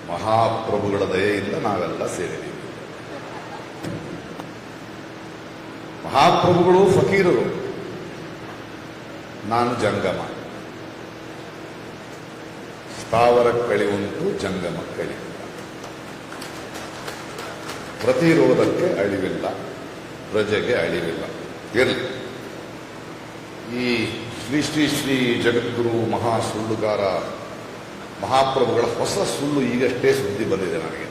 ಮಹಾಪ್ರಭುಗಳ ದಯೆಯಿಂದ ನಾವೆಲ್ಲ ಸೇರಿದ್ದೀವಿ. ಮಹಾಪ್ರಭುಗಳು ಫಕೀರರು, ನಾನು ಜಂಗಮ. ಸ್ಥಾವರ ಕಳಿವುಂಟು ಜಂಗಮ ಕಳಿ. ಪ್ರತಿರೋಧಕ್ಕೆ ಅಳಿವಿಲ್ಲ, ಪ್ರಜೆಗೆ ಅಳಿವಿಲ್ಲ. ಇರಲಿ, ಈ ಶ್ರೀ ಶ್ರೀ ಶ್ರೀ ಜಗದ್ಗುರು ಮಹಾ ಸುಳ್ಳುಗಾರ ಮಹಾಪ್ರಭುಗಳ ಹೊಸ ಸುಳ್ಳು ಈಗಷ್ಟೇ ಸುದ್ದಿ ಬಂದಿದೆ ನನಗೆ.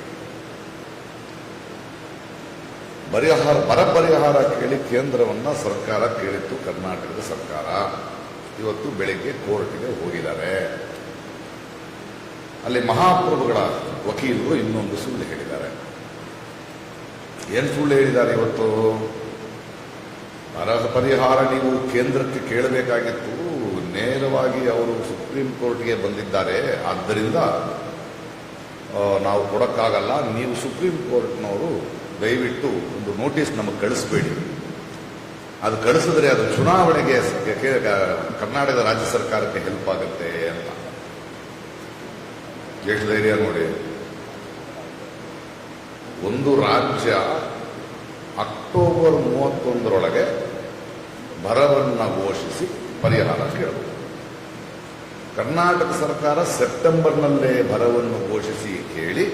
ಬರ ಪರಿಹಾರ ಕೇಳಿ ಕೇಂದ್ರವನ್ನ ಸರ್ಕಾರ ಕೇಳಿತ್ತು. ಕರ್ನಾಟಕದ ಸರ್ಕಾರ ಇವತ್ತು ಬೆಳಿಗ್ಗೆ ಕೋರ್ಟ್ಗೆ ಹೋಗಿದ್ದಾರೆ. ಅಲ್ಲಿ ಮಹಾಪ್ರಭುಗಳ ವಕೀಲರು ಇನ್ನೊಂದು ಸುಳ್ಳು ಹೇಳಿದ್ದಾರೆ. ಏನು ಸುಳ್ಳು ಹೇಳಿದ್ದಾರೆ? ಇವತ್ತು ಬರ ಪರಿಹಾರ ನೀವು ಕೇಂದ್ರಕ್ಕೆ ಕೇಳಬೇಕಾಗಿತ್ತು, ನೇರವಾಗಿ ಅವರು ಸುಪ್ರೀಂ ಕೋರ್ಟ್ಗೆ ಬಂದಿದ್ದಾರೆ, ಆದ್ದರಿಂದ ನಾವು ಕೊಡಕ್ಕಾಗಲ್ಲ. ನೀವು ಸುಪ್ರೀಂ ಕೋರ್ಟ್ನವರು ದಯವಿಟ್ಟು ಒಂದು ನೋಟಿಸ್ ನಮಗೆ ಕಳಿಸ್ಬೇಡಿ. ಅದು ಕಳಿಸಿದ್ರೆ ಅದು ಚುನಾವಣೆಗೆ ಕರ್ನಾಟಕದ ರಾಜ್ಯ ಸರ್ಕಾರಕ್ಕೆ ಹೆಲ್ಪ್ ಆಗುತ್ತೆ ಅಂತ. ಎಷ್ಟು ಧೈರ್ಯ ನೋಡಿ. ಒಂದು ರಾಜ್ಯ ಅಕ್ಟೋಬರ್ 31ರೊಳಗೆ ಬರವನ್ನ ಘೋಷಿಸಿ ಪರಿಹಾರ ಕೇಳಬೇಕು. ಕರ್ನಾಟಕ ಸರ್ಕಾರ ಸೆಪ್ಟೆಂಬರ್ನಲ್ಲೇ ಬರವನ್ನು ಘೋಷಿಸಿ ಕೇಳಿ,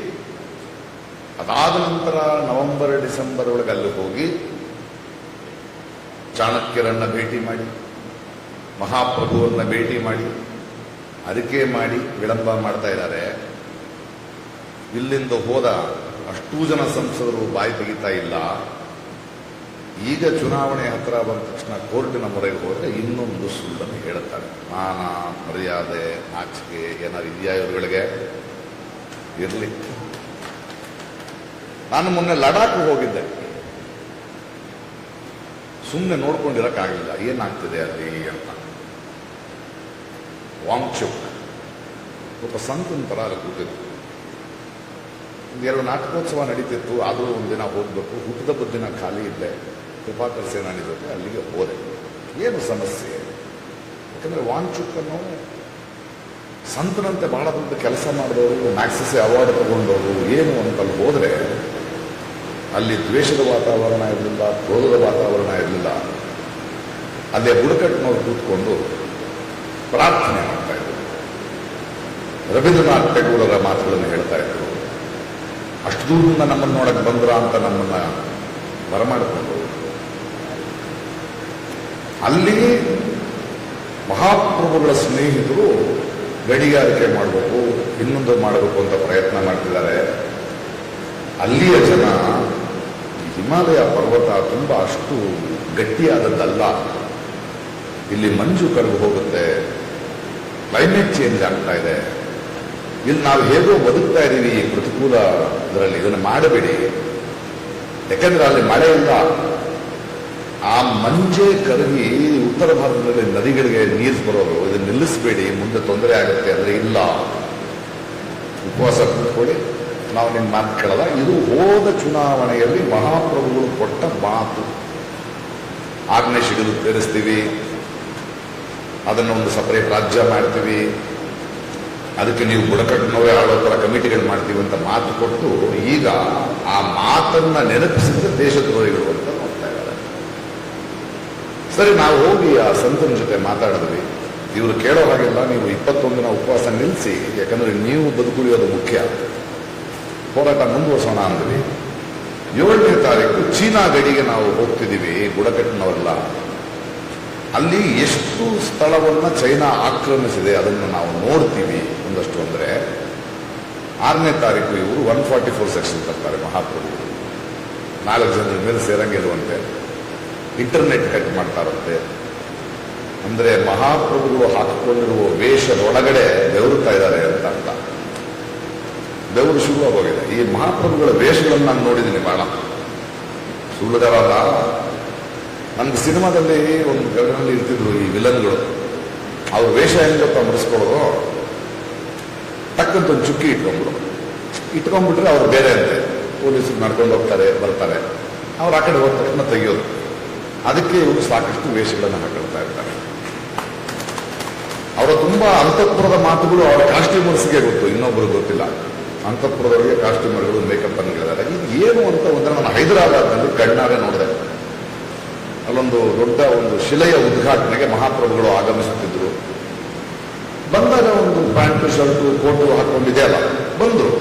ಅದಾದ ನಂತರ ನವೆಂಬರ್ ಡಿಸೆಂಬರ್ ಒಳಗೆ ಅಲ್ಲಿ ಹೋಗಿ ಚಾಣಕ್ಯರನ್ನ ಭೇಟಿ ಮಾಡಿ, ಮಹಾಪ್ರಭುವನ್ನ ಭೇಟಿ ಮಾಡಿ, ಅರಿಕೆ ಮಾಡಿ ವಿಳಂಬ ಮಾಡ್ತಾ ಇದ್ದಾರೆ. ಇಲ್ಲಿಂದ ಹೋದ ಅಷ್ಟೂ ಜನ ಸಂಸದರು ಬಾಯಿ ತೆಗಿತಾ ಇಲ್ಲ. ಈಗ ಚುನಾವಣೆ ಹತ್ರ ಬಂದ ತಕ್ಷಣ ಕೋರ್ಟಿನ ಮೊರೆಗೆ ಹೋದರೆ ಇನ್ನೊಂದು ಸುಳ್ಳನ್ನು ಹೇಳುತ್ತಾರೆ. ಮಾನ ಮರ್ಯಾದೆ ನಾಚಿಕೆ ಏನಾದ್ರು ಇದೆಯಾ ಇವರುಗಳಿಗೆ? ಇರಲಿ. ನಾನು ಮೊನ್ನೆ ಲಡಾಖ್ ಹೋಗಿದ್ದೆ. ಸುಮ್ಮನೆ ನೋಡ್ಕೊಂಡಿರಕ್ಕಾಗಲಿಲ್ಲ ಏನಾಗ್ತಿದೆ ಅಲ್ಲಿ ಅಂತ. ವಾಂಗ್ಚುಕ್ ಒಬ್ಬ ಸಂತನ ತರ ಅಲ್ಲಿ ಕೂತಿತ್ತು. ಒಂದೆರಡು ನಾಟಕೋತ್ಸವ ನಡೀತಿತ್ತು. ಆದರೂ ಒಂದಿನ ಹೋಗ್ಬೇಕು. ಹುಟ್ಟದ ದಿನ ಖಾಲಿ ಇದ್ದೆ. ಕೃಪಾಕರ್ ಸೇನಾನಿ ಜೊತೆ ಅಲ್ಲಿಗೆ ಹೋದೆ. ಏನು ಸಮಸ್ಯೆ? ಯಾಕಂದ್ರೆ ವಾಂಗ್ಚುಕ್ ಅನ್ನೋ ಸಂತನಂತೆ ಬಹಳ ದೊಡ್ಡ ಕೆಲಸ ಮಾಡಿದವರು, ಮ್ಯಾಕ್ಸೆಸೆ ಅವಾರ್ಡ್ ತಗೊಂಡವರು. ಏನು ಅಂತಲ್ಲಿ ಹೋದ್ರೆ ಅಲ್ಲಿ ದ್ವೇಷದ ವಾತಾವರಣ ಇರಲಿಲ್ಲ, ಕ್ರೋಧದ ವಾತಾವರಣ ಇರಲಿಲ್ಲ. ಅಲ್ಲೇ ಬುಡಕಟ್ಟಿನವರು ಕೂತ್ಕೊಂಡು ಪ್ರಾರ್ಥನೆ ಮಾಡ್ತಾ ಇದ್ರು. ರವೀಂದ್ರನಾಥ್ ಟೆಗೋರರ ಮಾತುಗಳನ್ನು ಹೇಳ್ತಾ ಇದ್ರು. ಅಷ್ಟು ದೂರದಿಂದ ನಮ್ಮನ್ನು ನೋಡಕ್ಕೆ ಬಂದ್ರ ಅಂತ ನಮ್ಮನ್ನ ಬರಮಾಡಿಕೊಂಡು ಅಲ್ಲಿ ಮಹಾಪ್ರಭುಗಳ ಸ್ನೇಹಿತರು ಗಣಿಗಾರಿಕೆ ಮಾಡಬೇಕು, ಇನ್ನೊಂದು ಮಾಡಬೇಕು ಅಂತ ಪ್ರಯತ್ನ ಮಾಡ್ತಿದ್ದಾರೆ. ಅಲ್ಲಿಯ ಜನ ಹಿಮಾಲಯ ಪರ್ವತ ತುಂಬಾ ಅಷ್ಟು ಗಟ್ಟಿಯಾದದ್ದಲ್ಲ. ಇಲ್ಲಿ ಮಂಜು ಕರಗಿ ಹೋಗುತ್ತೆ, ಕ್ಲೈಮೇಟ್ ಚೇಂಜ್ ಆಗ್ತಾ ಇದೆ. ಇಲ್ಲಿ ನಾವು ಹೇಗೋ ಬದುಕ್ತಾ ಇದ್ದೀವಿ ಈ ಪ್ರತಿಕೂಲ ಇದರಲ್ಲಿ, ಇದನ್ನು ಮಾಡಬೇಡಿ. ಯಾಕಂದ್ರೆ ಅಲ್ಲಿ ಮಳೆ ಇಲ್ಲ. ಆ ಮಂಜೆ ಕರಗಿ ಉತ್ತರ ಭಾರತದಲ್ಲಿ ನದಿಗಳಿಗೆ ನೀರು ಬರೋದು, ಇದನ್ನು ನಿಲ್ಲಿಸಬೇಡಿ, ಮುಂದೆ ತೊಂದರೆ ಆಗುತ್ತೆ ಅಂದ್ರೆ ಇಲ್ಲ, ಉಪವಾಸ ಕೂತ್ಕೊಳ್ಳಿ, ನಾವು ನಿಮ್ಮ ಮಾತು ಕೇಳಲ್ಲ. ಇದು ಹೋದ ಚುನಾವಣೆಯಲ್ಲಿ ಮಹಾಪ್ರಭುಗಳು ಕೊಟ್ಟ ಮಾತು. ಆಜ್ಞೆ ಶಿಡಿಲು ಸೇರಿಸ್ತೀವಿ, ಅದನ್ನು ಒಂದು ಸಪರೇಟ್ ರಾಜ್ಯ ಮಾಡ್ತೀವಿ, ಅದಕ್ಕೆ ನೀವು ಬುಡಕಟ್ಟಿನವರೇ ಆಳೋ ಥರ ಕಮಿಟಿಗಳು ಮಾಡ್ತೀವಿ ಅಂತ ಮಾತು ಕೊಟ್ಟು ಈಗ ಆ ಮಾತನ್ನ ನೆನಪಿಸಿದ ದೇಶದ್ರೋಹಿಗಳು ಅಂತ ನೋಡ್ತಾ ಇದ್ದಾರೆ. ಸರಿ, ನಾವು ಹೋಗಿ ಆ ಸಂತನ ಜೊತೆ ಮಾತಾಡಿದ್ವಿ. ಇವರು ಕೇಳೋ ಹಾಗೆಲ್ಲ ನೀವು 21 ದಿನ ಉಪವಾಸ ನಿಲ್ಲಿಸಿ, ಯಾಕಂದ್ರೆ ನೀವು ಬದುಕುಳಿಯೋದು ಮುಖ್ಯ, ಹೋರಾಟ ಮುಂದುವರ್ಸೋಣ ಅಂದ್ವಿ. 7ನೇ ತಾರೀಕು ಚೀನಾ ಗಡಿಗೆ ನಾವು ಹೋಗ್ತಿದ್ದೀವಿ ಬುಡಕಟ್ಟಿನವರೆಲ್ಲ. ಅಲ್ಲಿ ಎಷ್ಟು ಸ್ಥಳವನ್ನ ಚೈನಾ ಆಕ್ರಮಿಸಿದೆ ಅದನ್ನು ನಾವು ನೋಡ್ತೀವಿ ಒಂದಷ್ಟು. ಅಂದ್ರೆ 6ನೇ ತಾರೀಕು ಇವರು 144 ಸೆಕ್ಷನ್ ತರ್ತಾರೆ ಮಹಾಪ್ರಭುಗಳು. 4 ಜನರ ಮೇಲೆ ಸೇರಂಗಿರುವಂತೆ ಇಂಟರ್ನೆಟ್ ಕಟ್ ಮಾಡ್ತಾರಂತೆ. ಅಂದ್ರೆ ಮಹಾಪ್ರಭುಗಳು ಹಾಕಿಕೊಂಡಿರುವ ವೇಷದೊಳಗಡೆ ಬೆವರುತ್ತಾ ಇದ್ದಾರೆ ಅಂತ ಅರ್ಥ. ಬೆವರು ಶುರುವಾಗೋಗಿದೆ. ಈ ಮಹಾಪ್ರಭುಗಳ ವೇಷಗಳನ್ನು ನಾನು ನೋಡಿದ್ದೀನಿ ಬಹಳ. ಸುಳ್ಳುಗಾರಲ್ಲ. ನಮ್ಗೆ ಸಿನಿಮಾದಲ್ಲಿ ಒಂದು ಗರ್ಭನಲ್ಲಿ ಇರ್ತಿದ್ರು ಈ ವಿಲನ್ಗಳು. ಅವ್ರ ವೇಷ ಹೆಂಗಪ್ಪ ಮುಡಿಸ್ಕೊಳ್ಳೋದು, ಟಕ್ಕಂತ ಒಂದು ಚುಕ್ಕಿ ಇಟ್ಕೊಂಡ್ಬಿಟ್ರೆ ಅವ್ರು ಬೇರೆ ಅಂತೆ. ಪೊಲೀಸರು ನಡ್ಕೊಂಡು ಹೋಗ್ತಾರೆ ಬರ್ತಾರೆ, ಅವ್ರು ಆ ಕಡೆ ಹೋದ ತಕ್ಷಣ ತೆಗೆಯೋದು. ಅದಕ್ಕೆ ಇವರು ಸಾಕಷ್ಟು ವೇಷಗಳನ್ನು ಹಾಕೊಳ್ತಾ ಇರ್ತಾರೆ. ಅವರ ತುಂಬಾ ಅಂತಃಪುರದ ಮಾತುಗಳು ಅವರ ಕಾಸ್ಟ್ಯೂಮರ್ಸ್ಗೆ ಗೊತ್ತು, ಇನ್ನೊಬ್ಬರು ಗೊತ್ತಿಲ್ಲ. ಅಂತಃಪುರದೊಳಗೆ ಕಾಸ್ಟ್ಯೂಮರ್ಗಳು ಮೇಕಪ್ ಅನ್ಗಳಿದ್ದಾರೆ. ಇದು ಏನು ಅಂತ ಒಂದ್ರೆ ನಾನು ಹೈದರಾಬಾದ್ನಲ್ಲಿ ಕಣ್ಣಾರೆ ನೋಡಿದೆ. ಅಲ್ಲೊಂದು ದೊಡ್ಡ ಒಂದು ಶಿಲೆಯ ಉದ್ಘಾಟನೆಗೆ ಮಹಾಪ್ರಭುಗಳು ಆಗಮಿಸುತ್ತಿದ್ದರು. ಬಂದಾಗ ಒಂದು ಪ್ಯಾಂಟು ಶರ್ಟು ಕೋಟು ಹಾಕೊಂಡಿದೆ ಅಲ್ಲ, ಬಂದರು.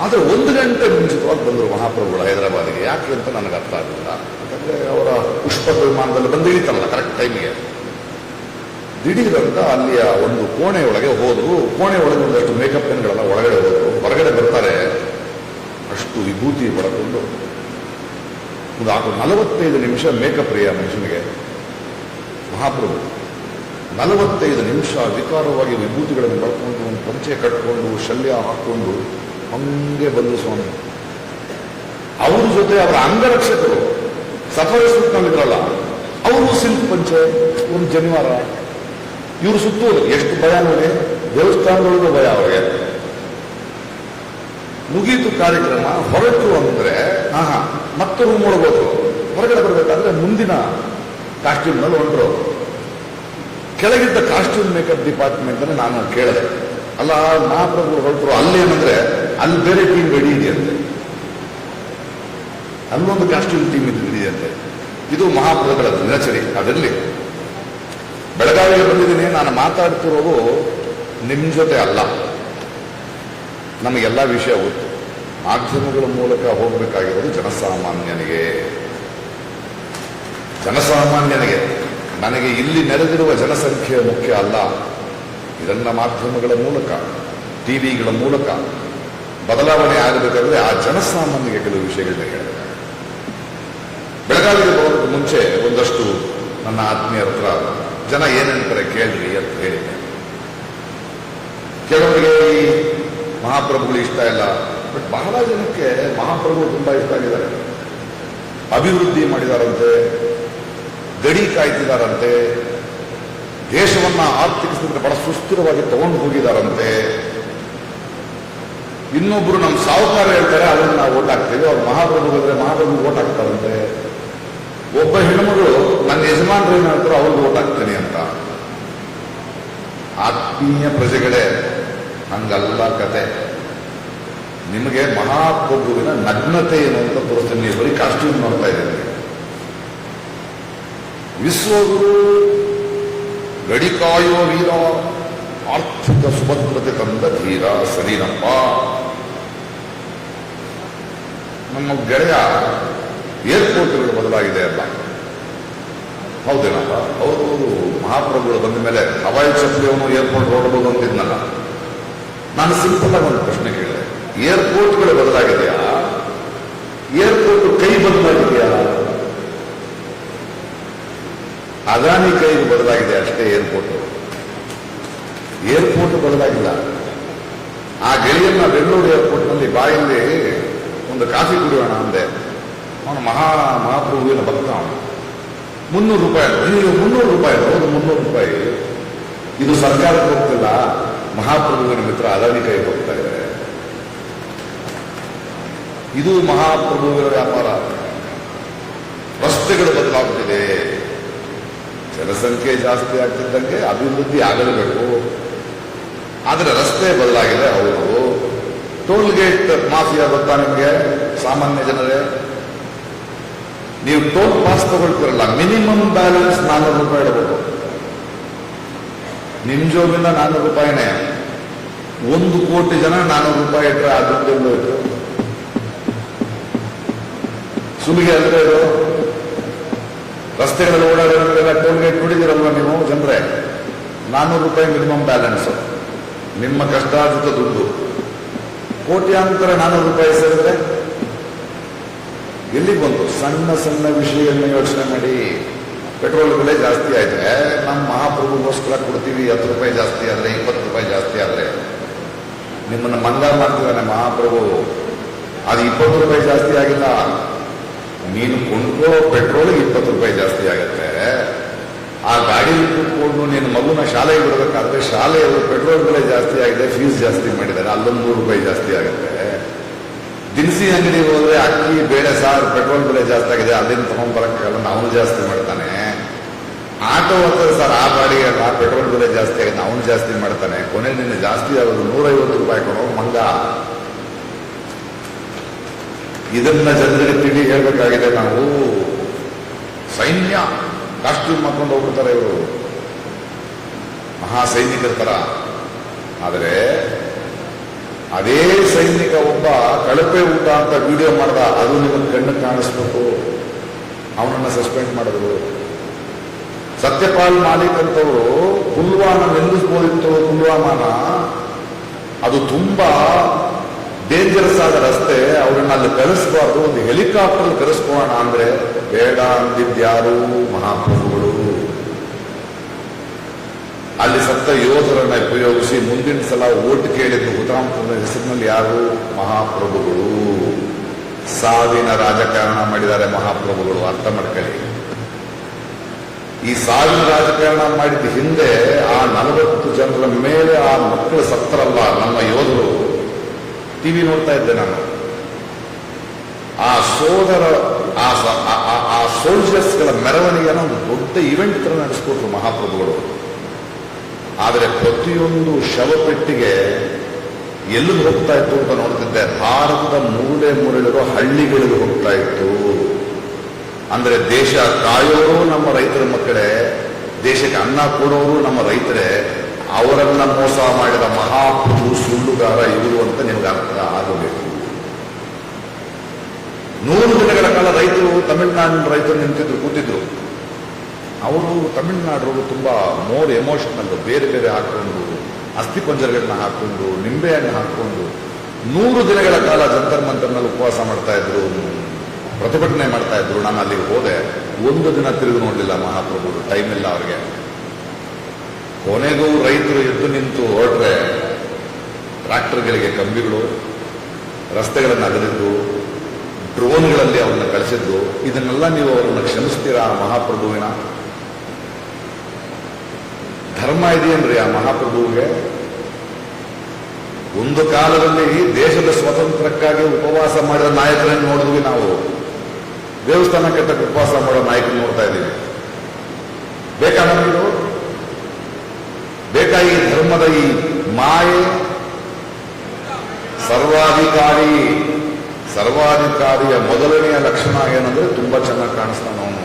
ಆದರೆ 1 ಗಂಟೆ ಮುಂಚಿತವಾಗಿ ಬಂದರು ಮಹಾಪ್ರಭುಗಳು ಹೈದರಾಬಾದಿಗೆ. ಯಾಕೆ ಅಂತ ನನಗೆ ಅರ್ಥ ಆಗಲಿಲ್ಲ. ಯಾಕಂದರೆ ಅವರ ಪುಷ್ಪಕ ವಿಮಾನದಲ್ಲಿ ಬಂದು ಇಳಿತಾರಲ್ಲ ಕರೆಕ್ಟ್ ಟೈಮಿಗೆ. ದಿಢೀರಂತ ಅಲ್ಲಿಯ ಒಂದು ಕೋಣೆಯೊಳಗೆ ಹೋದರು. ಕೋಣೆಯೊಳಗೆ ಒಂದಷ್ಟು ಮೇಕಪ್ ಪೆನ್ಗಳೆಲ್ಲ ಒಳಗಡೆ ಹೋದರು. ಹೊರಗಡೆ ಬರ್ತಾರೆ, ಅಷ್ಟು ವಿಭೂತಿ ಪಡ್ಕೊಂಡು ಒಂದು 45 ನಿಮಿಷ ಮೇಕಪ್ ರೀ ಆ ಮನುಷ್ಯನಿಗೆ. ಮಹಾಪ್ರಭು 45 ನಿಮಿಷ ವಿಕಾರವಾಗಿ ವಿಭೂತಿಗಳನ್ನು ಬಳಕೊಂಡು ಒಂದು ಪಂಚೆ ಕಟ್ಕೊಂಡು ಶಲ್ಯ ಹಾಕ್ಕೊಂಡು ಹಂಗೆ ಬಂದು ಸ್ವಾಮಿ. ಅವ್ರ ಜೊತೆ ಅವರ ಅಂಗರಕ್ಷಕರು ಸಫಾರಿ ಸೂಟ್ನಲ್ಲಿದ್ರಲ್ಲ, ಅವರು ಸಿಲ್ಕ್ ಪಂಚೆ, ಒಂದು ಜನಿವಾರ, ಇವರು ಸುತ್ತೋದು. ಎಷ್ಟು ಭಯ ನೋಡಿ, ದೇವಸ್ಥಾನದೊಳಗೂ ಭಯ ಅವರಿಗೆ. ಮುಗೀತು ಕಾರ್ಯಕ್ರಮ, ಹೊರಟು ಅಂದ್ರೆ ಮತ್ತೆ ರೂಮ್ ಒಳಗೋದ್ರು. ಹೊರಗಡೆ ಬರಬೇಕಾದ್ರೆ ಮುಂದಿನ ಕಾಸ್ಟ್ಯೂಮ್ನಲ್ಲಿ ಹೊರಟರು. ಕೆಳಗಿದ್ದ ಕಾಸ್ಟ್ಯೂಮ್ ಮೇಕಪ್ ಡಿಪಾರ್ಟ್ಮೆಂಟ್ ಅನ್ನು ನಾನು ಕೇಳಿದೆ, ಅಲ್ಲ ಮಹಾಪ್ರಭು ಹೊರಟರು, ಅಲ್ಲೇನಂದ್ರೆ ಅಲ್ಲಿ ಬೇರೆ ಟೀಮ್ ರೆಡಿ ಇದೆಯಂತೆ, ಅಲ್ಲೊಂದು ಕಾಸ್ಟ್ಯೂಮ್ ಟೀಮ್ ಇದೆಯಂತೆ. ಇದು ಮಹಾಪ್ರಭುಗಳ ದಿನಚರಿ. ಅದರಲ್ಲಿ ಬೆಳಗಾವಿಗೆ ಬಂದಿದ್ದೀನಿ. ನಾನು ಮಾತಾಡ್ತಿರೋದು ನಿಮ್ಮ ಜೊತೆ ಅಲ್ಲ, ನಮಗೆಲ್ಲ ವಿಷಯ ಗೊತ್ತು. ಮಾಧ್ಯಮಗಳ ಮೂಲಕ ಹೋಗಬೇಕಾಗಿರೋದು ಜನಸಾಮಾನ್ಯನಿಗೆ. ನನಗೆ ಇಲ್ಲಿ ನೆರೆದಿರುವ ಜನಸಂಖ್ಯೆ ಮುಖ್ಯ ಅಲ್ಲ. ಇದನ್ನ ಮಾಧ್ಯಮಗಳ ಮೂಲಕ, ಟಿವಿಗಳ ಮೂಲಕ ಬದಲಾವಣೆ ಆಗಬೇಕಾದ್ರೆ ಆ ಜನಸಾಮಾನ್ಯನಿಗೆ ಕೆಲವು ವಿಷಯಗಳನ್ನ ಹೇಳಿದೆ. ಬೆಳಗಾವಿಗೆ ಬರೋದಕ್ಕೆ ಮುಂಚೆ ಒಂದಷ್ಟು ನನ್ನ ಆತ್ಮೀಯರ ಹತ್ರ ಜನ ಏನಂತಾರೆ ಕೇಳ್ರಿ ಅಂತ ಹೇಳಿದೆ. ಕೆಲವರಿಗೆ ಈ ಮಹಾಪ್ರಭುಗಳು ಇಷ್ಟ ಇಲ್ಲ, ಬಟ್ ಬಹಳ ಜನಕ್ಕೆ ಮಹಾಪ್ರಭು ತುಂಬಾ ಇಷ್ಟ ಆಗಿದ್ದಾರೆ. ಅಭಿವೃದ್ಧಿ ಮಾಡಿದಾರಂತೆ, ಗಡಿ ಕಾಯ್ತಿದಾರಂತೆ, ದೇಶವನ್ನ ಆರ್ಥಿಕ ಸ್ಥಿತಿ ಬಹಳ ಸುಸ್ಥಿರವಾಗಿ ತಗೊಂಡು ಹೋಗಿದಾರಂತೆ. ಇನ್ನೊಬ್ರು ನಮ್ಮ ಸಾಹುಕಾರ ಹೇಳ್ತಾರೆ, ಅವ್ರನ್ನ ನಾವು ಓಟ್ ಹಾಕ್ತೀವಿ, ಅವ್ರು ಮಹಾಪ್ರಭು ಬಂದ್ರೆ ಮಹಾಪ್ರಭು ಓಟ್ ಹಾಕ್ತಾರಂತೆ. ಒಬ್ಬ ಹೆಣ್ಮಗಳು ನನ್ನ ಯಜಮಾನ್ರು ಏನ್ ಹೇಳ್ತಾರೋ ಅವ್ರಿಗೆ ಓಟ್ ಹಾಕ್ತೀನಿ ಅಂತ. ಆತ್ಮೀಯ ಪ್ರಜೆಗಳೇ, ಹಂಗಲ್ಲ ಕತೆ. ನಿಮಗೆ ಮಹಾಪ್ರಭುವಿನ ನಗ್ನತೆ ಏನು ಅಂತ ತೋರಿಸ್ತೀನಿ. ನೀವು ಬರೀ ಕಾಸ್ಟ್ಯೂಮ್ ನೋಡ್ತಾ ಇದ್ದೀನಿ. ವಿಶ್ವಗುರು, ಗಡಿ ಕಾಯೋ ವೀರ, ಆರ್ಥಿಕ ಸುಭದ್ರತೆ ತಂದ ಧೀರ ಸರಿನಪ್ಪ. ನಮ್ಮ ಗೆಳೆಯ ಏರ್ಪೋರ್ಟ್ಗಳು ಬದಲಾಗಿದೆ ಅಲ್ಲ, ಹೌದೇನಪ್ಪ? ಹೌದು, ಮಹಾಪ್ರಭುಗಳು ಬಂದ ಮೇಲೆ ಹವಾಯಿ ಚಪ್ಪಲಿಯವನು ಏರ್ಪೋರ್ಟ್ ಹೊರಡಬಹುದು ಅಂತಿದ್ನಲ್ಲ. ನಾನು ಸಿಂಪಲ್ ಆಗಿ ಒಂದು ಪ್ರಶ್ನೆ ಕೇಳಿದೆ, ಏರ್ಪೋರ್ಟ್ಗಳು ಬದಲಾಗಿದೆಯಾ, ಏರ್ಪೋರ್ಟ್ ಕೈ ಬದಲಾಗಿದೆಯಾ? ಅದಾನಿ ಕೈ ಬದಲಾಗಿದೆ ಅಷ್ಟೇ. ಏರ್ಪೋರ್ಟ್ ಬದಲಾಗಿಲ್ಲ. ಆ ಗೆಳೆಯನ್ನ ಬೆಂಗಳೂರು ಏರ್ಪೋರ್ಟ್ನಲ್ಲಿ ಬಾಯಲ್ಲಿ ಒಂದು ಕಾಫಿ ಕುಡಿಯೋಣ ಅಂದೆ. ಅವನು ಮಹಾಪ್ರಭುವಿನ ಭಕ್ತ. ಅವನು 300 ರೂಪಾಯಿ. ನೀವು 300 ರೂಪಾಯಿ, ಹೌದು 300 ರೂಪಾಯಿ. ಇದು ಸರ್ಕಾರಕ್ಕೆ ಹೋಗ್ತಿಲ್ಲ, ಮಹಾಪ್ರಭುವಿನ ಮಿತ್ರ ಅದಾನಿ ಕೈ ಹೋಗ್ತಾ ಇದೆ. ಇದು ಮಹಾಪ್ರಭುವಿನ ವ್ಯಾಪಾರ. ರಸ್ತೆಗಳು ಬದಲಾಗುತ್ತಿದೆ. ಜನಸಂಖ್ಯೆ ಜಾಸ್ತಿ ಆಗ್ತಿದ್ದಂಗೆ ಅಭಿವೃದ್ಧಿ ಆಗಲೇಬೇಕು. ಆದರೆ ರಸ್ತೆ ಬದಲಾಗಿದೆ. ಹೌದು. ಟೋಲ್ ಗೇಟ್ ಮಾಫಿಯಾ ಗೊತ್ತಾ ನಿಮಗೆ? ಸಾಮಾನ್ಯ ಜನರೇ, ನೀವು ಟೋಲ್ ಪಾಸ್ ತಗೊಳ್ತಿರಲ್ಲ, ಮಿನಿಮಮ್ ಬ್ಯಾಲೆನ್ಸ್ 400 ರೂಪಾಯಿ ಇಡಬೇಕು. ನಿಮ್ ಜೋಬಿಂದ 400 ರೂಪಾಯಿನೇ. 1 ಕೋಟಿ ಜನ 400 ರೂಪಾಯಿ ಇಟ್ಟರೆ ಆ ದುಡ್ಡು ಇತ್ತು. ಸುಲಿಗೆ ಅಂದ್ರೆ ಇದು. ರಸ್ತೆಗಳಲ್ಲಿ ಓಡಾಡೋದ್ರೆಲ್ಲ ಟೋಲ್ ಗೇಟ್ ನೋಡಿದಿರಲ್ವ ನೀವು ಜನರೇ? 400 ರೂಪಾಯಿ ಮಿನಿಮಮ್ ಬ್ಯಾಲೆನ್ಸ್. ನಿಮ್ಮ ಕಷ್ಟಾರ್ಜಿತ ದುಡ್ಡು ಕೋಟ್ಯಾಂತರ 400 ರೂಪಾಯಿ ಸೇರಿದ್ರೆ ಎಲ್ಲಿಗೆ ಬಂತು? ಸಣ್ಣ ಸಣ್ಣ ವಿಷಯಗಳನ್ನ ಯೋಚನೆ ಮಾಡಿ. ಪೆಟ್ರೋಲ್ ಬೆಲೆ ಜಾಸ್ತಿ ಆಯ್ತದೆ, ನಮ್ಮ ಮಹಾಪ್ರಭುಗೋಸ್ಕರ ಕೊಡ್ತೀವಿ. 10 ರೂಪಾಯಿ ಜಾಸ್ತಿ ಆದ್ರೆ, 20 ರೂಪಾಯಿ ಜಾಸ್ತಿ ಆದ್ರೆ ನಿಮ್ಮನ್ನ ಮಂಗ ಮಾಡ್ತಿದ್ದಾನೆ ಮಹಾಪ್ರಭು. ಅದು 20 ರೂಪಾಯಿ ಜಾಸ್ತಿ ಆಗಿಲ್ಲ. ನೀನು ಕೊಂಡ್ಕೊಳ್ಳೋ ಪೆಟ್ರೋಲ್ಗೆ 20 ರೂಪಾಯಿ ಜಾಸ್ತಿ ಆಗುತ್ತೆ. ಆ ಗಾಡಿಯಲ್ಲಿ ಕೂತ್ಕೊಂಡು ನೀನು ಮಗುನ ಶಾಲೆಗೆ ಬಿಡಬೇಕಾದ್ರೆ ಶಾಲೆಯಲ್ಲಿ ಪೆಟ್ರೋಲ್ ಬೆಲೆ ಜಾಸ್ತಿ ಆಗಿದೆ, ಫೀಸ್ ಜಾಸ್ತಿ ಮಾಡಿದ್ದಾರೆ, ಅಲ್ಲೊಂದು 100 ರೂಪಾಯಿ ಜಾಸ್ತಿ ಆಗುತ್ತೆ. ದಿನಸಿ ಅಂಗಡಿಗೆ ಹೋದ್ರೆ ಅಕ್ಕಿ ಬೇಳೆ ಸಾರು ಪೆಟ್ರೋಲ್ ಬೆಲೆ ಜಾಸ್ತಿ ಆಗಿದೆ, ಅಲ್ಲಿಂದ ತಗೊಂಡ್ಬರಕ್ಕಾಗಲ್ಲ, ಅವನು ಜಾಸ್ತಿ ಮಾಡ್ತಾನೆ. ಆಟೋ ಹೋಗ್ತದೆ ಸರ್, ಆ ಪೆಟ್ರೋಲ್ ಬೆಲೆ ಜಾಸ್ತಿ ಆಗಿದೆ, ಅವನು ಜಾಸ್ತಿ ಮಾಡ್ತಾನೆ. ಕೊನೆ ನಿನ್ನ ಜಾಸ್ತಿ ಆಗೋದು 150 ರೂಪಾಯಿ ಕೊಡೋ ಮಂಗ ಅಂಗ. ಇದನ್ನ ಜನರಿಗೆ ತಿಳಿ ಹೇಳಬೇಕಾಗಿದೆ ನಾವು. ಸೈನ್ಯ ಕಾಸ್ಟ್ಯೂಮ್ ಹಾಕೊಂಡು ಹೋಗ್ಬಿಡ್ತಾರೆ ಇವರು, ಮಹಾ ಸೈನಿಕರ ತರ. ಆದರೆ ಅದೇ ಸೈನಿಕ ಒಬ್ಬ ಕಳಪೆ ಊಟ ಅಂತ ವಿಡಿಯೋ ಮಾಡ್ದ, ಅದು ನಿಮಗೆ ಕಣ್ಣು ಕಾಣಿಸ್ಬೇಕು, ಅವನನ್ನ ಸಸ್ಪೆಂಡ್ ಮಾಡಿದ್ರು. ಸತ್ಯಪಾಲ್ ಮಾಲಿಕ್ ಅಂತವರು ಪುಲ್ವಾಮ ನಿಲ್ಲಿಸಬಹುದಿತ್ತು. ಪುಲ್ವಾಮಾನ ಅದು ತುಂಬಾ ಡೇಂಜರಸ್ ಆದ ರಸ್ತೆ, ಅವರನ್ನ ಅಲ್ಲಿ ಕಳಿಸಬಾರ್ದು, ಒಂದು ಹೆಲಿಕಾಪ್ಟರ್ ಕಳಿಸ್ಕೋಣ ಅಂದ್ರೆ ಬೇಡ ಅಂದಿದ್ಯಾರು? ಮಹಾಪ್ರಭುಗಳು. ಅಲ್ಲಿ ಸತ್ತ ಯೋಧರನ್ನ ಉಪಯೋಗಿಸಿ ಮುಂದಿನ ಸಲ ಓಟ್ ಕೇಳಿದ್ದು ಹುತಾತ್ಮರ ಹೆಸರಿನಲ್ಲಿ ಯಾರು? ಮಹಾಪ್ರಭುಗಳು. ಸಾವಿನ ರಾಜಕಾರಣ ಮಾಡಿದ್ದಾರೆ ಮಹಾಪ್ರಭುಗಳು, ಅರ್ಥ ಮಾಡ್ಕೊಳ್ಳಿ. ಈ ಸಾವಿನ ರಾಜಕಾರಣ ಮಾಡಿದ ಹಿಂದೆ ಆ 40 ಜನರ ಮೇಲೆ ಆ ಮಕ್ಕಳು ಸತ್ತರಲ್ಲ ನಮ್ಮ ಯೋಧರು. ಟಿವಿ ನೋಡ್ತಾ ಇದ್ದೆ ನಾನು. ಆ ಸೋದರ ಆ ಸೋಲ್ಜರ್ಸ್ಗಳ ಮೆರವಣಿಗೆನ ಒಂದು ದೊಡ್ಡ ಇವೆಂಟ್ ತರ ನಡೆಸ್ಕೊಟ್ರು ಮಹಾಪ್ರಭುಗಳು. ಆದರೆ ಪ್ರತಿಯೊಂದು ಶವಪೆಟ್ಟಿಗೆ ಎಲ್ಲಿಗೆ ಹೋಗ್ತಾ ಇತ್ತು ಅಂತ ನೋಡ್ತಿದ್ದೆ. ಭಾರತದ ಮೂಲೆ ಮೂಲೆಗಳಿರೋ ಹಳ್ಳಿಗಳಿಗೆ ಹೋಗ್ತಾ ಇತ್ತು. ಅಂದ್ರೆ ದೇಶ ಕಾಯೋರು ನಮ್ಮ ರೈತರ ಮಕ್ಕಳೇ, ದೇಶಕ್ಕೆ ಅನ್ನ ಕೊಡೋರು ನಮ್ಮ ರೈತರೇ. ಅವರನ್ನ ಮೋಸ ಮಾಡಿದ ಮಹಾಪ್ರಭು ಸುಳ್ಳುಗಾರ ಇವರು ಅಂತ ನಿಮ್ಗೆ ಅರ್ಥ ಆಗಬೇಕು. 100 ದಿನಗಳ ಕಾಲ ರೈತರು, ತಮಿಳುನಾಡಿನ ರೈತರು ನಿಂತಿದ್ರು, ಕೂತಿದ್ರು. ಅವರು ತಮಿಳುನಾಡರು ತುಂಬಾ ಮೋರ್ ಎಮೋಷನಲ್, ಬೇರೆ ಬೇರೆ ಹಾಕೊಂಡು, ಅಸ್ಥಿಪಂಜರಗಳನ್ನ ಹಾಕೊಂಡು, ನಿಂಬೆಹಣ್ಣು ಹಾಕೊಂಡು 100 ದಿನಗಳ ಕಾಲ ಜಂತರ್ ಮಂತರ್ನಲ್ಲಿ ಉಪವಾಸ ಮಾಡ್ತಾ ಇದ್ರು, ಪ್ರತಿಭಟನೆ ಮಾಡ್ತಾ ಇದ್ರು. ನಾನು ಅಲ್ಲಿಗೆ ಹೋದೆ, 1 ದಿನ ತಿರುಗಿ ನೋಡಲಿಲ್ಲ ಮಹಾಪ್ರಭುಗಳು, ಟೈಮ್ ಇಲ್ಲ ಅವ್ರಿಗೆ. ಕೊನೆಗೂ ರೈತರು ಎದ್ದು ನಿಂತು ಹೊರಟ್ರೆ ಟ್ರಾಕ್ಟರ್ಗಳಿಗೆ ಕಂಬಿಗಳು, ರಸ್ತೆಗಳನ್ನು ಅಗಲಿದ್ದು, ಡ್ರೋನ್ಗಳಲ್ಲಿ ಅವ್ರನ್ನ ಕಳಿಸಿದ್ದು. ಇದನ್ನೆಲ್ಲ ನೀವು ಅವರನ್ನು ಕ್ಷಮಿಸ್ತೀರಾ? ಮಹಾಪ್ರಭುವಿನ ಧರ್ಮ ಇದೆಯೇನ್ರಿ ಆ ಮಹಾಪ್ರಭುವಿಗೆ? ಒಂದು ಕಾಲದಲ್ಲಿ ದೇಶದ ಸ್ವಾತಂತ್ರ್ಯಕ್ಕಾಗಿ ಉಪವಾಸ ಮಾಡಿದ ನಾಯಕರನ್ನು ನೋಡಿದ್ವಿ ನಾವು. ದೇವಸ್ಥಾನಕ್ಕೆ ತಕ್ಕ ಉಪವಾಸ ಮಾಡೋ ನಾಯಕರು ನೋಡ್ತಾ ಇದ್ದೀವಿ. ಬೇಕಾ ನಮಗಿದು? ಬೇಕಾ ಈ ಧರ್ಮದ ಈ ಮಾಯೆ? ಸರ್ವಾಧಿಕಾರಿಯ ಮೊದಲನೆಯ ಲಕ್ಷಣ ಏನಂದ್ರೆ ತುಂಬಾ ಚೆನ್ನಾಗಿ ಕಾಣಿಸ್ತಾನೆ ಅವನು,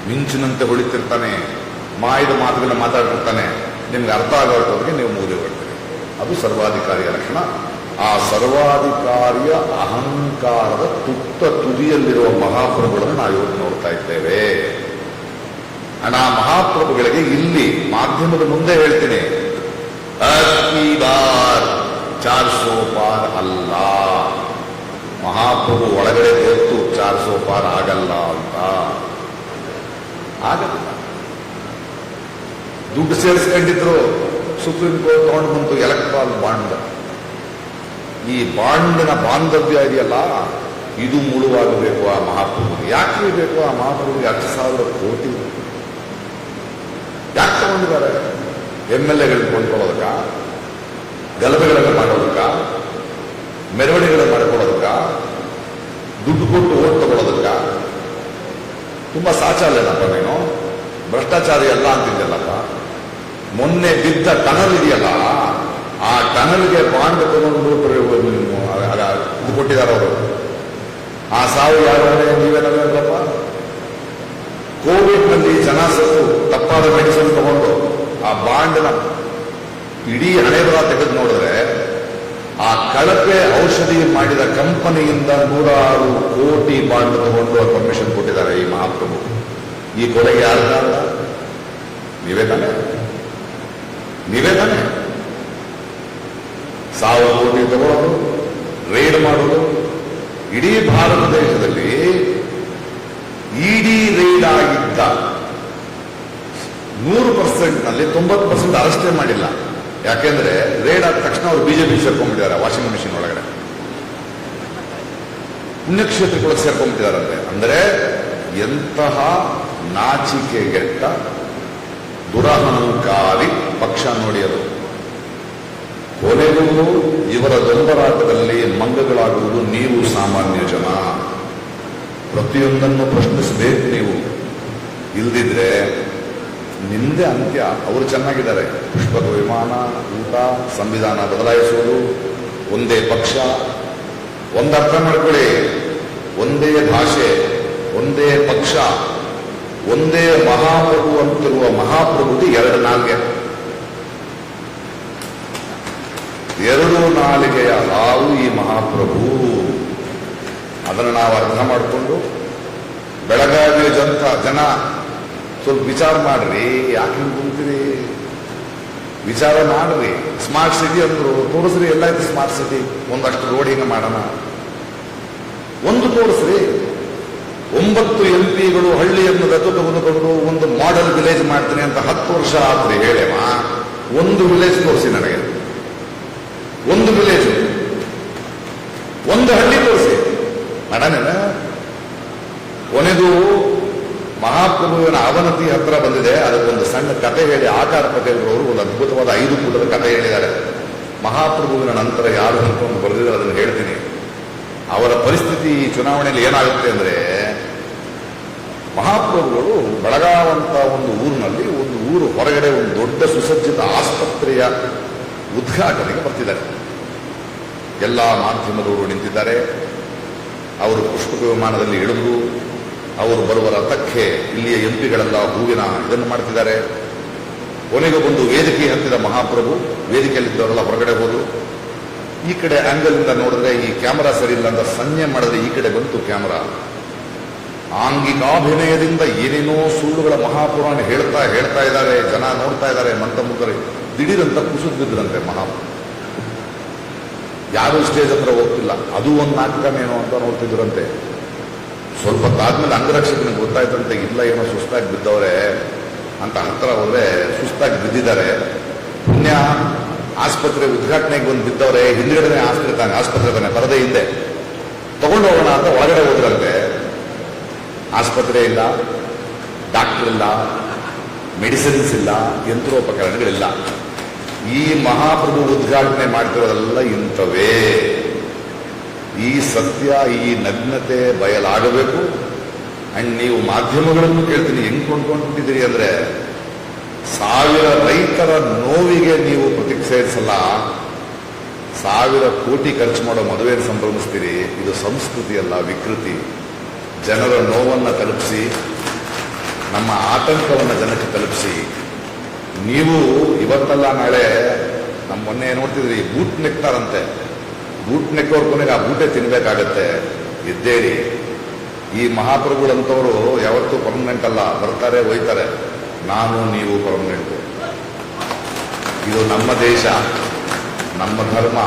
ಮಿಂಚಿನಂತೆ ಹೊಳಿತಿರ್ತಾನೆ, ಮಾಯದ ಮಾತುಗಳನ್ನ ಮಾತಾಡ್ತಿರ್ತಾನೆ. ನಿಮ್ಗೆ ಅರ್ಥ ಆಗೋರಿಗೆ ನೀವು ಮುಗಿದು ಬರ್ತೀರಿ. ಅದು ಸರ್ವಾಧಿಕಾರಿಯ ಲಕ್ಷಣ. ಆ ಸರ್ವಾಧಿಕಾರಿಯ ಅಹಂಕಾರದ ತುದಿಯಲ್ಲಿರುವ ಮಹಾಪ್ರಭುಗಳನ್ನು ನಾವು ಇವತ್ತು ನೋಡ್ತಾ ಇದ್ದೇವೆ. ಆ ಮಹಾಪ್ರಭುಗಳಿಗೆ ಇಲ್ಲಿ ಮಾಧ್ಯಮದ ಮುಂದೆ ಹೇಳ್ತೀನಿ, ಅಕ್ಕಿ ಬಾರ್ 400 ಪಾರ್ ಅಲ್ಲ. ಮಹಾಪ್ರಭು ಒಳಗಡೆ ಗೊತ್ತು 400 ಪಾರ್ ಆಗಲ್ಲ ಅಂತ. ಆಗಲ್ಲ. ದುಡ್ಡು ಸೇರಿಸ್ಕೊಂಡಿದ್ರು, ಸುಪ್ರೀಂ ಕೋರ್ಟ್ ತಗೊಂಡು ಬಂತು ಎಲೆಕ್ಟ್ರಾಲ್ ಬಾಂಡ್. ಈ ಬಾಂಡಿನ ಬಾಂಧವ್ಯ ಇದೆಯಲ್ಲ, ಇದು ಮುಳುವಾಗಬೇಕು ಆ ಮಹಾಪ್ರಭುಗೆ. ಯಾಕೆ ಬೇಕು ಆ ಮಹಾಪ್ರಭುಗೆ 10,000 ಕೋಟಿ? ಯಾಕೆ ತಗೊಂಡಿದ್ದಾರೆ? MLAಗಳನ್ನ ಕೊಂಡ್ಕೊಳ್ಳೋದಕ್ಕ, ಗಲಭೆಗಳನ್ನು ಮಾಡೋದಕ್ಕ, ಮೆರವಣಿಗೆಗಳನ್ನು ಮಾಡ್ಕೊಳ್ಳೋದಕ್ಕ, ದುಡ್ಡು ಕೊಟ್ಟು ಓಟ್ ತಗೊಳ್ಳೋದಕ್ಕ? ತುಂಬಾ ಸಾಚಾಲೇನಪ್ಪ ನೀನು? ಭ್ರಷ್ಟಾಚಾರಿ ಅಲ್ಲ ಅಂತಿದ್ದಲ್ಲಪ್ಪ. ಮೊನ್ನೆ ಬಿದ್ದ ಟನಲ್ ಇದೆಯಲ್ಲ, ಆ ಟನಲ್ಗೆ ಬಾಂಡ್ ತಗೊಂಡು ಇದು ಕೊಟ್ಟಿದ್ದಾರೆ ಅವರು. ಆ ಸಾವು ಯಾರು ನೀವೇನಪ್ಪ? ಕೋವಿಡ್ನಲ್ಲಿ ಜನ ಸತ್ತು ತಪ್ಪಾದ ಮೆಡಿಸಿನ್ ತಗೊಂಡು ಆ ಬಾಂಡ್ನ ಇಡೀ ಹಣೆ ಬರ ತೆಗೆದು ನೋಡಿದ್ರೆ ಆ ಕಳಪೆ ಔಷಧಿ ಮಾಡಿದ ಕಂಪನಿಯಿಂದ 106 ಕೋಟಿ ಬಾಂಡ್ ತಗೊಂಡು ಪರ್ಮಿಷನ್ ಕೊಟ್ಟಿದ್ದಾರೆ ಈ ಮಹಾಪ್ರಭು. ಈ ಕೊಲೆಗೆ ಯಾರು ಕಾರಣ? ನೀವೇ ತಾನೆ. 1,000 ಕೋಟಿ ತಗೊಳ್ಳೋದು, ರೇಡ್ ಮಾಡೋದು. ಇಡೀ ಭಾರತ ದೇಶದಲ್ಲಿ ಇಡೀ ರೇಡ್ ಆಗಿದ್ದ 100%ನಲ್ಲಿ 90% ಅರೆಸ್ಟೇ ಮಾಡಿಲ್ಲ. ಯಾಕೆಂದ್ರೆ ರೇಡ್ ಆದ ತಕ್ಷಣ ಅವರು ಬಿಜೆಪಿ ಸೇರ್ಕೊಂಡ್ಬಿಟ್ಟಿದ್ದಾರೆ, ವಾಷಿಂಗ್ ಮಿಷಿನ್ ಒಳಗಡೆ ಪುಣ್ಯಕ್ಷೇತ್ರಗಳಿಗೆ ಸೇರ್ಕೊಂಡ್ಬಿಟ್ಟಿದ್ದಾರಂತೆ. ಅಂದ್ರೆ ಎಂತಹ ನಾಚಿಕೆಗೆಟ್ಟ ದುರಹಂಕಾರಿ ಪಕ್ಷ ನೋಡಿ ಅದು. ಕೊನೆಗೂ ಇವರ ದೊಂಬರಾಟದಲ್ಲಿ ಮಂಗಗಳಾಗುವುದು ನೀವು ಸಾಮಾನ್ಯ ಜನ. ಪ್ರತಿಯೊಂದನ್ನು ಪ್ರಶ್ನಿಸಬೇಕು ನೀವು. ಇಲ್ದಿದ್ರೆ ನಿಮ್ದೇ ಅಂತ್ಯ. ಅವರು ಚೆನ್ನಾಗಿದ್ದಾರೆ, ಪುಷ್ಪಕ ವಿಮಾನ, ಊಟ, ಸಂವಿಧಾನ ಬದಲಾಯಿಸುವುದು, ಒಂದೇ ಪಕ್ಷ, ಒಂದರ್ಥ ಮಾಡ್ಕೊಳ್ಳಿ, ಒಂದೇ ಭಾಷೆ, ಒಂದೇ ಪಕ್ಷ, ಒಂದೇ ಮಹಾಪ್ರಭು ಅಂತಿರುವ ಮಹಾಪ್ರಭುಗೆ ಎರಡು ನಾಲ್ಗೆ, ಎರಡು ನಾಲಿಗೆಯ ಹಾವು ಈ ಮಹಾಪ್ರಭು. ಅದನ್ನು ನಾವು ಅರ್ಥ ಮಾಡಿಕೊಂಡು ಬೆಳಗಾವಿ ಜನ ಸ್ವಲ್ಪ ವಿಚಾರ ಮಾಡ್ರಿ. ಯಾಕೆ ಕುಂತೀರಿ? ವಿಚಾರ ಮಾಡ್ರಿ. ಸ್ಮಾರ್ಟ್ ಸಿಟಿ ಅಂದ್ರು ತೋರಿಸ್ರಿ, ಎಲ್ಲ ಐತಿ ಸ್ಮಾರ್ಟ್ ಸಿಟಿ. ಒಂದಷ್ಟು ರೋಡ್ ಹಿಂಗೆ ಮಾಡೋಣ, ಒಂದು ತೋರಿಸ್ರಿ. 9 MP ಹಳ್ಳಿಯನ್ನು ದತ್ತು ತೆಗೆದುಕೊಂಡು ಒಂದು ಮಾಡೆಲ್ ವಿಲೇಜ್ ಮಾಡ್ತೀನಿ ಅಂತ 10 ವರ್ಷ ಆತ್ರಿ ಹೇಳೇವ. ಒಂದು ವಿಲೇಜ್ ತೋರಿಸಿ ನನಗೆ, ಒಂದು ವಿಲೇಜ್, ಒಂದು ಹಳ್ಳಿ ತೋರಿಸಿ ಮಾಡೋಣ. ಕೊನೆಗೂ ಮಹಾಪ್ರಭುವಿನ ಅವನತಿ ಹತ್ರ ಬಂದಿದೆ. ಅದಕ್ಕೊಂದು ಸಣ್ಣ ಕಥೆ ಹೇಳಿ ಆಕಾರ ಪಟೇಲ್ರವರು ಒಂದು ಅದ್ಭುತವಾದ 5 ಪುಟದ ಕಥೆ ಹೇಳಿದ್ದಾರೆ. ಮಹಾಪ್ರಭುವಿನ ನಂತರ ಯಾರು ಅಂತ ಬರೆದಿದ್ದಾರೆ, ಅದನ್ನು ಹೇಳ್ತೀನಿ. ಅವರ ಪರಿಸ್ಥಿತಿ ಚುನಾವಣೆಯಲ್ಲಿ ಏನಾಗುತ್ತೆ ಅಂದ್ರೆ, ಮಹಾಪ್ರಭುಗಳು ಬೆಳಗಾವಂತ ಒಂದು ಊರಿನಲ್ಲಿ, ಒಂದು ಊರು ಹೊರಗಡೆ ಒಂದು ದೊಡ್ಡ ಸುಸಜ್ಜಿತ ಆಸ್ಪತ್ರೆಯ ಉದ್ಘಾಟನೆಗೆ ಬರ್ತಿದ್ದಾರೆ. ಎಲ್ಲ ಮಾಧ್ಯಮದವರು ನಿಂತಿದ್ದಾರೆ. ಅವರು ಪುಷ್ಪಕ ವಿಮಾನದಲ್ಲಿ ಇಳಿದು ಅವರು ಬರುವ ರಥಕ್ಕೆ ಇಲ್ಲಿಯ ಎಂಪಿಗಳೆಲ್ಲ ಹೂವಿನ ಇದನ್ನು ಮಾಡ್ತಿದ್ದಾರೆ. ಕೊನೆಗೆ ಬಂದು ವೇದಿಕೆ ಹತ್ತಿದ ಮಹಾಪ್ರಭು, ವೇದಿಕೆಯಲ್ಲಿದ್ದವರೆಲ್ಲ ಹೊರಗಡೆ ಹೋದರು. ಈ ಕಡೆ ಆಂಗಲ್ ಇಂದ ನೋಡಿದ್ರೆ ಈ ಕ್ಯಾಮರಾ ಸರಿ ಇಲ್ಲ ಅಂತ ಸಂಜೆ ಮಾಡಿದ್ರೆ ಈ ಕಡೆ ಬಂತು ಕ್ಯಾಮರಾ. ಆಂಗಿಕಾಭಿನಯದಿಂದ ಏನೇನೋ ಸುಳ್ಳುಗಳ ಮಹಾಪುರಾಣ ಹೇಳ್ತಾ ಇದ್ದಾರೆ. ಜನ ನೋಡ್ತಾ ಇದ್ದಾರೆ, ಮಂತ್ರಮುಗ್ಧರು. ದಿಢೀರಂತ ಕುಸಿದು ಬಿದ್ರಂತೆ ಮಹಾಪ್ರಭು. ಯಾರೂ ಸ್ಟೇಜ್ ಹತ್ರ ಹೋಗ್ತಿಲ್ಲ. ಅದು ಒಂದು ನಾಟಕನೇನೋ ಅಂತ ನೋಡ್ತಿದ್ರಂತೆ. ಸ್ವಲ್ಪ ಹೊತ್ತಾದ್ಮೇಲೆ ಅಂಗರಕ್ಷಕನಿಗೆ ಗೊತ್ತಾಯ್ತಂತೆ, ಇಲ್ಲ ಏನೋ ಸುಸ್ತಾಗಿ ಬಿದ್ದವ್ರೆ ಅಂತ. ಹತ್ರ ಹೋದ್ರೆ ಸುಸ್ತಾಗಿ ಬಿದ್ದಿದ್ದಾರೆ. ಪುಣ್ಯ ಆಸ್ಪತ್ರೆ ಉದ್ಘಾಟನೆಗೆ ಬಂದು ಬಿದ್ದವ್ರೆ. ಹಿಂದ್ಗಡೆ ಆಸ್ಪತ್ರೆ ತಾನೆ ಪರದೆ ಹಿಂದೆ ತಗೊಂಡು ಹೋಗೋಣ ಅಂತ ಒಳಗಡೆ ಹೋದ್ರಂತೆ. ಆಸ್ಪತ್ರೆ ಇಲ್ಲ, ಡಾಕ್ಟರ್ ಇಲ್ಲ, ಮೆಡಿಸಿನ್ಸ್ ಇಲ್ಲ, ಯಂತ್ರೋಪಕರಣಗಳಿಲ್ಲ. ಈ ಮಹಾಪ್ರಭು ಉದ್ಘಾಟನೆ ಮಾಡ್ತಿರೋದೆಲ್ಲ ಇಂಥವೇ. ಈ ಸತ್ಯ, ಈ ನಗ್ನತೆ ಬಯಲಾಗಬೇಕು. ಅಂಡ್ ನೀವು ಮಾಧ್ಯಮಗಳನ್ನು ಕೇಳ್ತೀನಿ, ಹೆಂಗ್ ಕೊಂಡ್ಕೊಂಡ್ಬಿಟ್ಟಿದ್ದೀರಿ ಅಂದ್ರೆ, 1000 ರೈತರ ನೋವಿಗೆ ನೀವು ಪ್ರತಿಕ್ರಿಯಿಸಲ್ಲ, 1000 ಕೋಟಿ ಖರ್ಚು ಮಾಡೋ ಮದುವೆಯನ್ನು ಸಂಭ್ರಮಿಸ್ತೀರಿ. ಇದು ಸಂಸ್ಕೃತಿಯಲ್ಲ, ವಿಕೃತಿ. ಜನರ ನೋವನ್ನು ತಲುಪಿಸಿ, ನಮ್ಮ ಆತಂಕವನ್ನು ಜನಕ್ಕೆ ತಲುಪಿಸಿ. ನೀವು ಇವತ್ತಲ್ಲ ನಾಳೆ, ನಮ್ಮ ಮೊನ್ನೆ ನೋಡ್ತಿದ್ರಿ, ಬೂಟ್ ನೆಕ್ತಾರಂತೆ. ಬೂಟ್ ನೆಕ್ಕವ್ರ ಕೊನೆಗೆ ಆ ಬೂಟೆ ತಿನ್ಬೇಕಾಗತ್ತೆ. ಇದ್ದೇರಿ. ಈ ಮಹಾಪ್ರಭುಗಳಂತವರು ಯಾವತ್ತೂ ಪರ್ಮನೆಂಟ್ ಅಲ್ಲ, ಬರ್ತಾರೆ ಹೋಯ್ತಾರೆ. ನಾನು ನೀವು ಪರ್ಮನೆಂಟ್. ಇದು ನಮ್ಮ ದೇಶ, ನಮ್ಮ ಧರ್ಮ,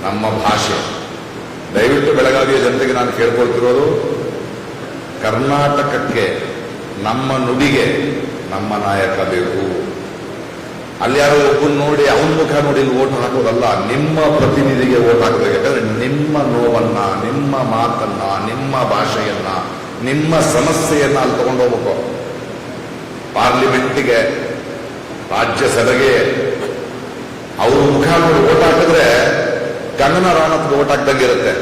ನಮ್ಮ ಭಾಷೆ. ದಯವಿಟ್ಟು ಬೆಳಗಾವಿಯ ಜನತೆಗೆ ನಾನು ಕೇಳ್ಕೊಳ್ತಿರೋದು, ಕರ್ನಾಟಕಕ್ಕೆ, ನಮ್ಮ ನುಡಿಗೆ ನಮ್ಮ ನಾಯಕ ಬೇಕು. ಅಲ್ಲಿ ಯಾರೋ ಒಬ್ಬನ್ ನೋಡಿ ಅವನ ಮುಖ ನೋಡಿ ಓಟ್ ಹಾಕೋದಲ್ಲ, ನಿಮ್ಮ ಪ್ರತಿನಿಧಿಗೆ ಓಟ್ ಹಾಕಬೇಕು. ಯಾಕಂದ್ರೆ ನಿಮ್ಮ ನೋವನ್ನ, ನಿಮ್ಮ ಮಾತನ್ನ, ನಿಮ್ಮ ಭಾಷೆಯನ್ನ, ನಿಮ್ಮ ಸಮಸ್ಯೆಯನ್ನ ಅಲ್ಲಿ ತಗೊಂಡು ಹೋಗ್ಬೇಕು. ಪಾರ್ಲಿಮೆಂಟಿಗೆ, ರಾಜ್ಯಸಭೆಗೆ ಅವ್ರ ಮುಖ ನೋಡಿ ಓಟ್ ಹಾಕಿದ್ರೆ ಕಂಗನಾ ರಾಣತ್ಗೆ ಓಟ್ ಹಾಕ್ದಂಗಿರುತ್ತೆ.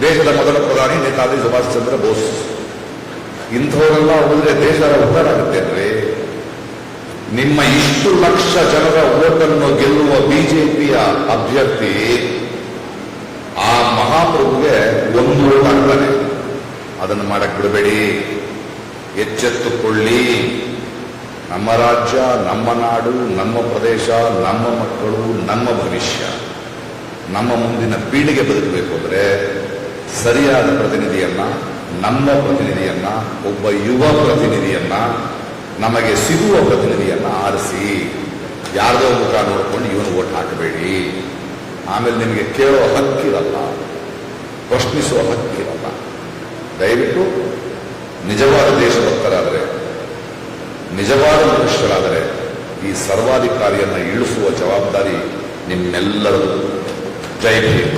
ದೇಶದ ಮೊದಲ ಪ್ರಧಾನಿ ನೇತಾಜಿ ಸುಭಾಷ್ ಚಂದ್ರ ಬೋಸ್. ಇಂಥವರೆಲ್ಲ ಹೋದ್ರೆ ದೇಶ ಉದ್ಧಾರ ಆಗುತ್ತೆ ಅಂದ್ರೆ, ನಿಮ್ಮ ಇಷ್ಟು ಲಕ್ಷ ಜನರ ಓಟನ್ನು ಗೆಲ್ಲುವ ಬಿಜೆಪಿಯ ಅಭ್ಯರ್ಥಿ ಆ ಮಹಾಪ್ರಭುಗೆ ಒಂದು ಓಟ್ ಹಾಕ್ತಾನೆ. ಅದನ್ನು ಮಾಡಕ್ ಬಿಡಬೇಡಿ. ಎಚ್ಚೆತ್ತುಕೊಳ್ಳಿ. ನಮ್ಮ ರಾಜ್ಯ, ನಮ್ಮ ನಾಡು, ನಮ್ಮ ಪ್ರದೇಶ, ನಮ್ಮ ಮಕ್ಕಳು, ನಮ್ಮ ಭವಿಷ್ಯ, ನಮ್ಮ ಮುಂದಿನ ಪೀಳಿಗೆ ಬದುಕಬೇಕು ಅಂದ್ರೆ ಸರಿಯಾದ ಪ್ರತಿನಿಧಿಯನ್ನ, ನಮ್ಮ ಪ್ರತಿನಿಧಿಯನ್ನ, ಒಬ್ಬ ಯುವ ಪ್ರತಿನಿಧಿಯನ್ನ, ನಮಗೆ ಸಿಗುವ ಪ್ರತಿನಿಧಿಯನ್ನ ಆರಿಸಿ. ಯಾರದೋ ಮುಖ ನೋಡ್ಕೊಂಡು ಇವನು ಓಟ್ ಹಾಕಬೇಡಿ. ಆಮೇಲೆ ನಿಮಗೆ ಕೇಳೋ ಹಕ್ಕಿರಲ್ಲ, ಪ್ರಶ್ನಿಸುವ ಹಕ್ಕಿರಲ್ಲ. ದಯವಿಟ್ಟು ನಿಜವಾದ ದೇಶಭಕ್ತರಾದರೆ, ನಿಜವಾದ ಮನುಷ್ಯರಾದರೆ ಈ ಸರ್ವಾಧಿಕಾರಿಯನ್ನು ಇಳಿಸುವ ಜವಾಬ್ದಾರಿ ನಿಮ್ಮೆಲ್ಲರದು. ಜೈ ಭೀಮ್.